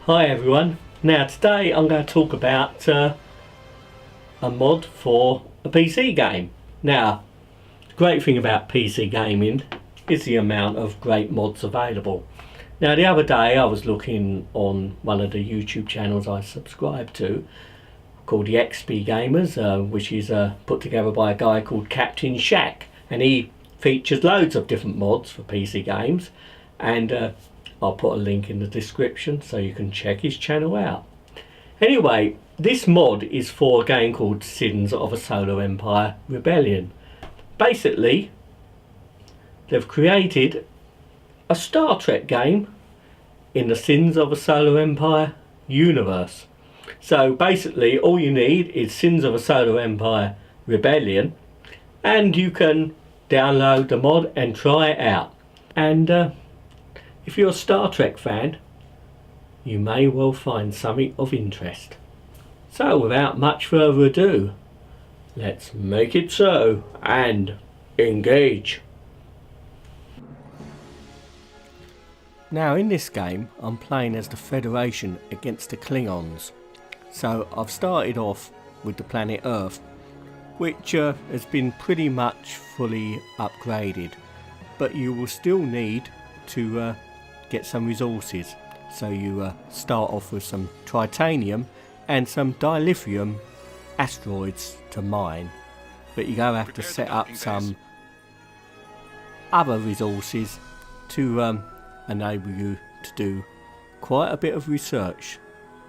Hi everyone. Now today I'm going to talk about a mod for a PC game. Now the great thing about PC gaming is the amount of great mods available. Now the other day I was looking on one of the YouTube channels I subscribe to called the XP Gamers, which is put together by a guy called Captain Shaq, and he features loads of different mods for PC games, and I'll put a link in the description so you can check his channel out. Anyway, this mod is for a game called Sins of a Solar Empire Rebellion. Basically, they've created a Star Trek game in the Sins of a Solar Empire universe. So basically, all you need is Sins of a Solar Empire Rebellion, and you can download the mod and try it out. And if you're a Star Trek fan, you may well find something of interest. So without much further ado, let's make it so and engage. Now in this game I'm playing as the Federation against the Klingons. So I've started off with the planet Earth, which has been pretty much fully upgraded, but you will still need to get some resources. So you start off with some titanium and some dilithium asteroids to mine, but you go have to set up some other resources to enable you to do quite a bit of research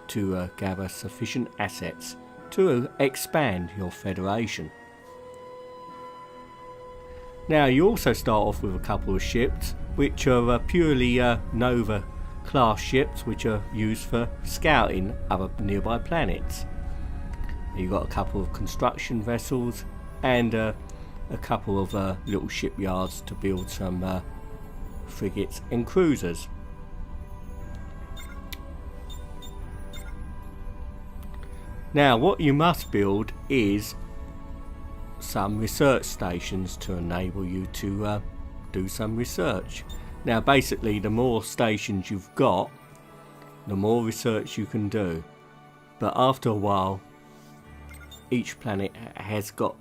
to gather sufficient assets to expand your federation. Now you also start off with a couple of ships which are purely Nova class ships, which are used for scouting other nearby planets. You've got a couple of construction vessels and a couple of little shipyards to build some frigates and cruisers. Now what you must build is some research stations to enable you to do some research. Now basically, the more stations you've got, the more research you can do, but after a while each planet has got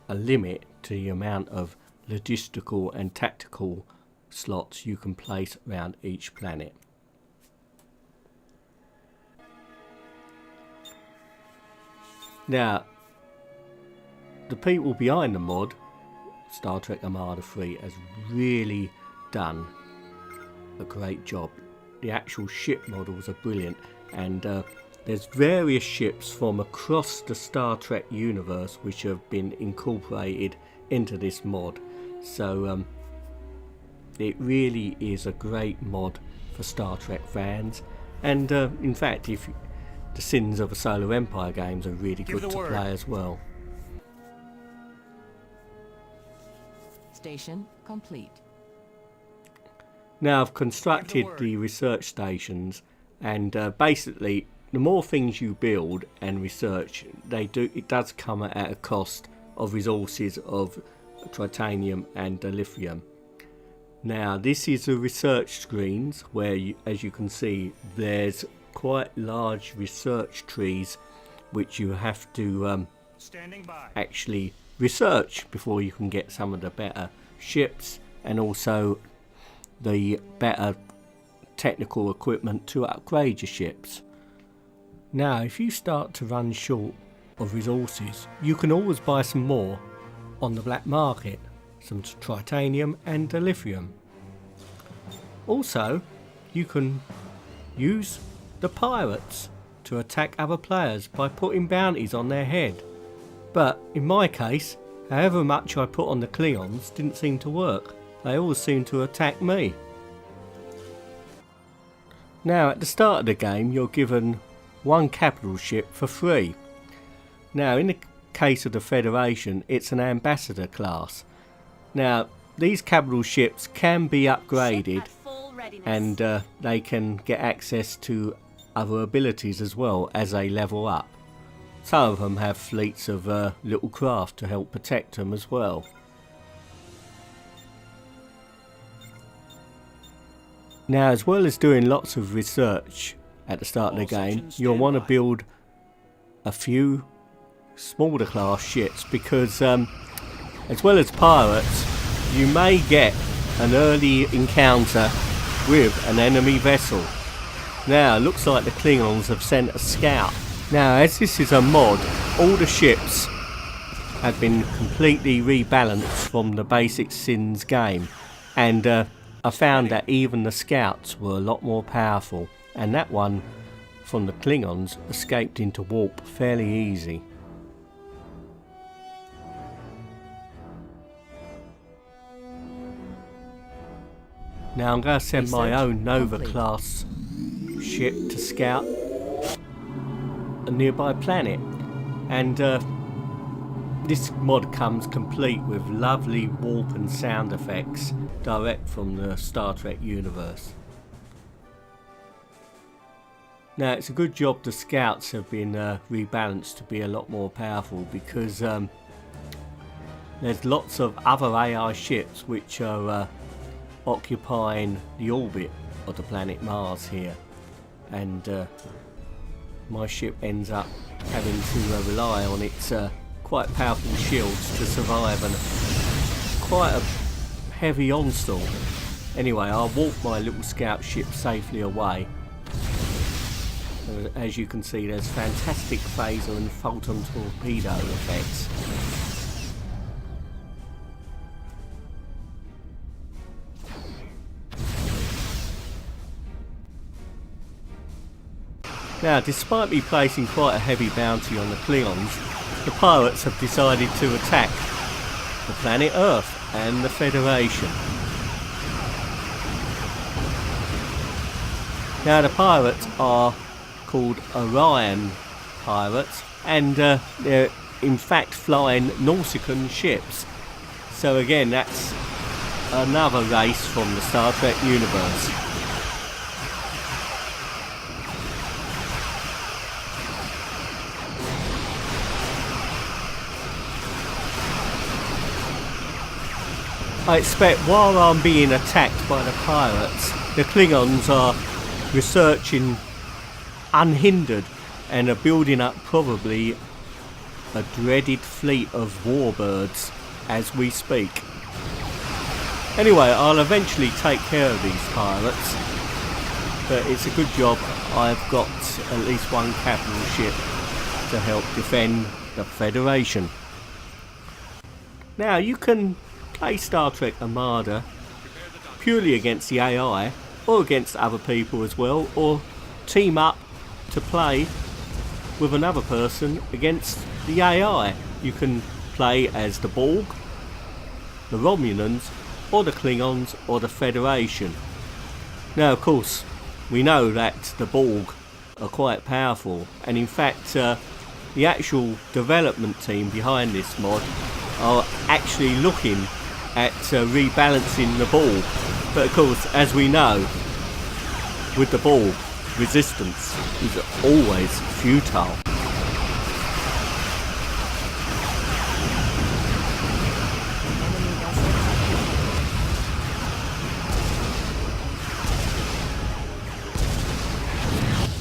a limit to the amount of logistical and tactical slots you can place around each planet. Now the people behind the mod, Star Trek Armada 3, has really done a great job. The actual ship models are brilliant, and there's various ships from across the Star Trek universe which have been incorporated into this mod. So it really is a great mod for Star Trek fans, and in fact, if the Sins of a Solar Empire games are really good to play as well. Station complete. Now I've constructed the research stations, and basically the more things you build and research, it does come at a cost of resources of titanium and lithium. Now this is the research screens where as you can see, there's quite large research trees which you have to actually research before you can get some of the better ships and also the better technical equipment to upgrade your ships. Now if you start to run short of resources, you can always buy some more on the black market, some titanium and lithium. Also you can use the pirates to attack other players by putting bounties on their head. But in my case, however much I put on the Klingons didn't seem to work. They always seem to attack me. Now at the start of the game you're given one capital ship for free. Now in the case of the Federation, it's an ambassador class. Now these capital ships can be upgraded and they can get access to other abilities as well as they level up. Some of them have fleets of little craft to help protect them as well. Now, as well as doing lots of research at the start of the game, you'll want to build a few smaller class ships because as well as pirates, you may get an early encounter with an enemy vessel. Now, it looks like the Klingons have sent a scout. Now, as this is a mod, all the ships have been completely rebalanced from the basic Sins game, and I found that even the scouts were a lot more powerful, and that one from the Klingons escaped into warp fairly easy. Now I'm going to send my own Nova class ship to scout a nearby planet, and this mod comes complete with lovely warp and sound effects direct from the Star Trek universe. Now, it's a good job the scouts have been rebalanced to be a lot more powerful, because there's lots of other AI ships which are occupying the orbit of the planet Mars here, and my ship ends up having to rely on its quite powerful shields to survive and quite a heavy onslaught. Anyway, I'll walk my little scout ship safely away. As you can see, there's fantastic phaser and photon torpedo effects. Now, despite me placing quite a heavy bounty on the Klingons, the pirates have decided to attack the planet Earth and the Federation. Now, the pirates are called Orion Pilots, and they're in fact flying Nautican ships. So again, that's another race from the Star Trek universe. I expect while I'm being attacked by the pirates, the Klingons are researching unhindered and are building up probably a dreaded fleet of warbirds as we speak. Anyway, I'll eventually take care of these pirates, but it's a good job I've got at least one capital ship to help defend the Federation. Now, you can play Star Trek Armada purely against the AI, or against other people as well, or team up to play with another person against the AI. You can play as the Borg, the Romulans, or the Klingons, or the Federation. Now, of course, we know that the Borg are quite powerful, and in fact the actual development team behind this mod are actually looking at rebalancing the Borg. But of course, as we know, with the Borg, resistance is always futile.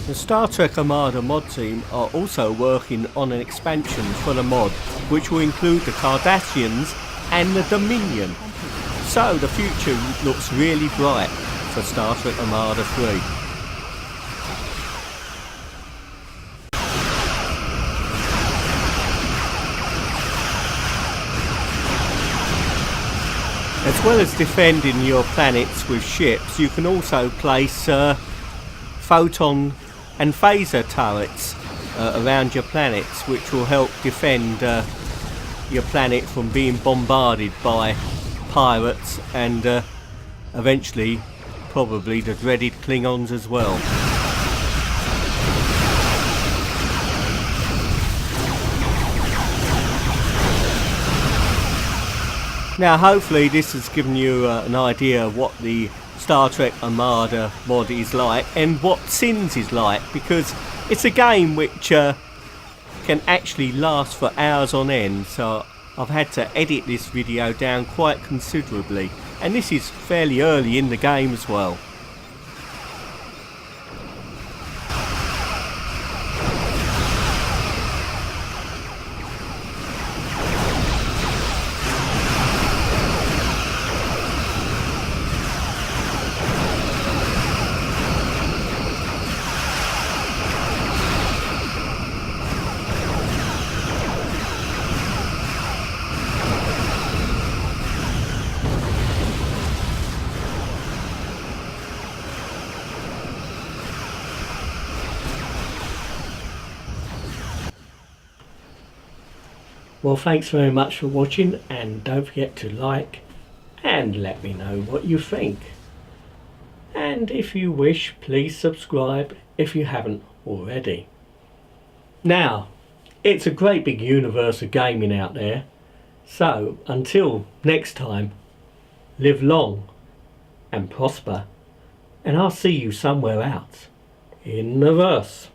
The Star Trek Armada mod team are also working on an expansion for the mod, which will include the Cardassians and the Dominion. So the future looks really bright for Star Trek Armada 3. As well as defending your planets with ships, you can also place photon and phaser turrets around your planets, which will help defend your planet from being bombarded by pirates and eventually probably the dreaded Klingons as well. Now, hopefully this has given you an idea of what the Star Trek Armada mod is like and what Sins is like, because it's a game which can actually last for hours on end, so I've had to edit this video down quite considerably, and this is fairly early in the game as well. Well, thanks very much for watching, and don't forget to like and let me know what you think. And if you wish, please subscribe if you haven't already. Now, it's a great big universe of gaming out there, so until next time, live long and prosper, and I'll see you somewhere out in the verse.